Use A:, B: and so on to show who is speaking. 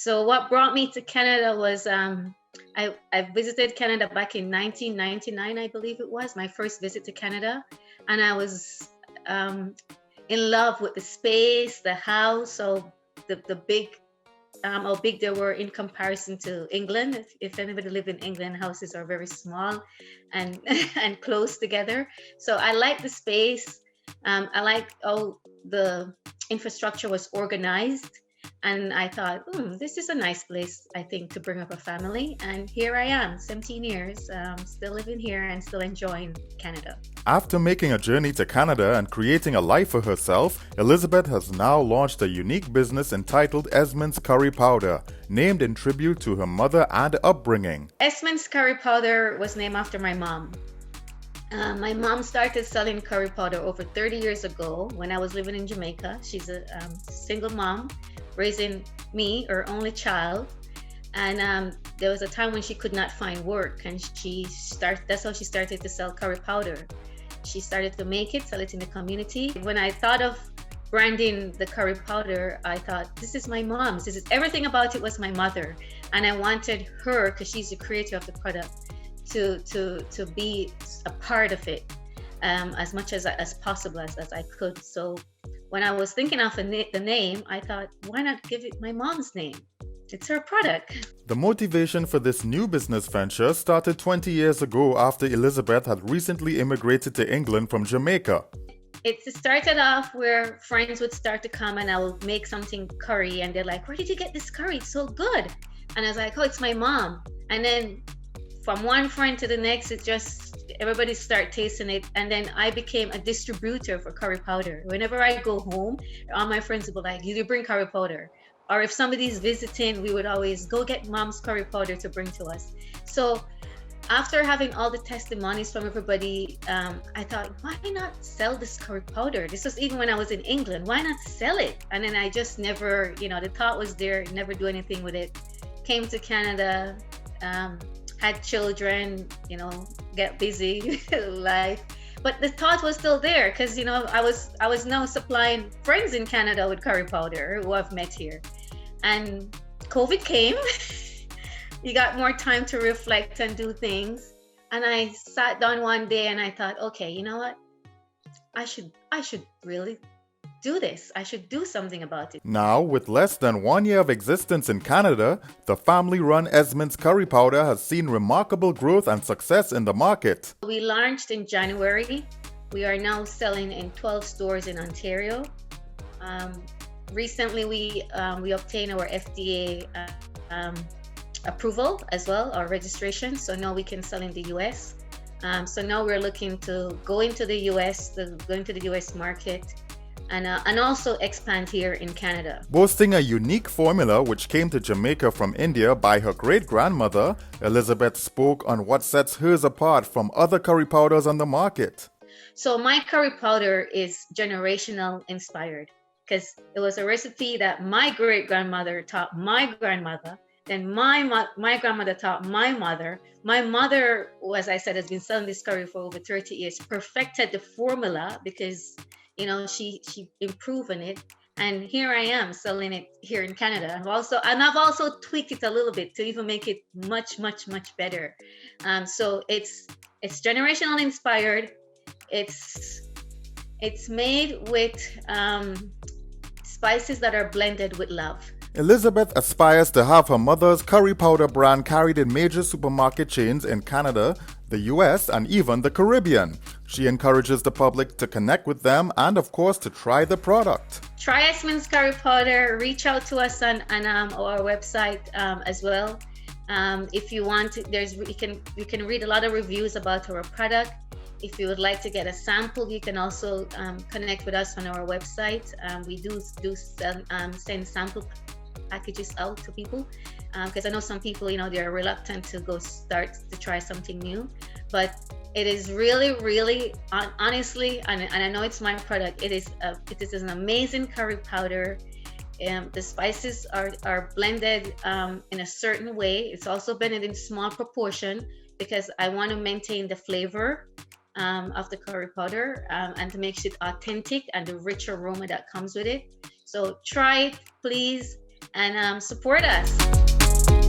A: So what brought me to Canada was I visited Canada back in 1999, I believe it was my first visit to Canada, and I was um, in love with the space, the house, so the big how big they were in comparison to England. If anybody lived in England, houses are very small and and close together. So I like the space. I like how the infrastructure was organized. And I thought, this is a nice place, I think, to bring up a family. And here I am, 17 years, still living here and still enjoying Canada.
B: After making a journey to Canada and creating a life for herself, Elizabeth has now launched a unique business entitled Esmen's Curry Powder, named in tribute to her mother and upbringing.
A: Esmen's Curry Powder was named after my mom. My mom started selling curry powder over 30 years ago when I was living in Jamaica. She's a single mom raising me, her only child. And there was a time when she could not find work, and that's how she started to sell curry powder. She started to make it, sell it in the community. When I thought of branding the curry powder, I thought, this is my mom's. Everything about it was my mother. And I wanted her, because she's the creator of the product, to be a part of it as much as possible as I could. So when I was thinking of the name, I thought, why not give it my mom's name? It's her product.
B: The motivation for this new business venture started 20 years ago after Elizabeth had recently immigrated to England from Jamaica.
A: It started off where friends would start to come and I would make something curry, and they're like, where did you get this curry? It's so good. And I was like, oh, it's my mom. And then from one friend to the next, everybody start tasting it. And then I became a distributor for curry powder. Whenever I go home, all my friends would be like, you bring curry powder. Or if somebody's visiting, we would always go get mom's curry powder to bring to us. So after having all the testimonies from everybody, I thought, why not sell this curry powder? This was even when I was in England. Why not sell it? And then I just never, the thought was there, never do anything with it. Came to Canada, had children, get busy life. But the thought was still there because, I was now supplying friends in Canada with curry powder who I've met here. And COVID came. You got more time to reflect and do things. And I sat down one day and I thought, okay, you know what? I should really do this. I should do something about it.
B: Now, with less than 1 year of existence in Canada, the family-run Esmen's Curry Powder has seen remarkable growth and success in the market.
A: We launched in January. We are now selling in 12 stores in Ontario. Recently, we obtained our FDA approval as well, our registration. So now we can sell in the US. So now we're looking to go into the US, market. And also expand here in Canada.
B: Boasting a unique formula which came to Jamaica from India by her great-grandmother, Elizabeth spoke on what sets hers apart from other curry powders on the market.
A: So my curry powder is generational inspired because it was a recipe that my great-grandmother taught my grandmother. Then my grandmother taught my mother. My mother, as I said, has been selling this curry for over 30 years, perfected the formula because she improved on it, and here I am selling it here in Canada. I've also tweaked it a little bit to even make it much, much, much better. So it's generational inspired. It's made with spices that are blended with love.
B: Elizabeth aspires to have her mother's curry powder brand carried in major supermarket chains in Canada, the US, and even the Caribbean. She encourages the public to connect with them and, of course, to try the product.
A: Try Esmen's Curry Powder. Reach out to us on our website as well. If you want, you can read a lot of reviews about our product. If you would like to get a sample, you can also connect with us on our website. We do send sample packages out to people because I know some people, they're reluctant to go start to try something new, but it is really, really, honestly, and I know it's my product. It is an amazing curry powder. The spices are blended in a certain way. It's also blended in small proportion because I want to maintain the flavor of the curry powder and to make it authentic and the rich aroma that comes with it. So try it, please. and support us.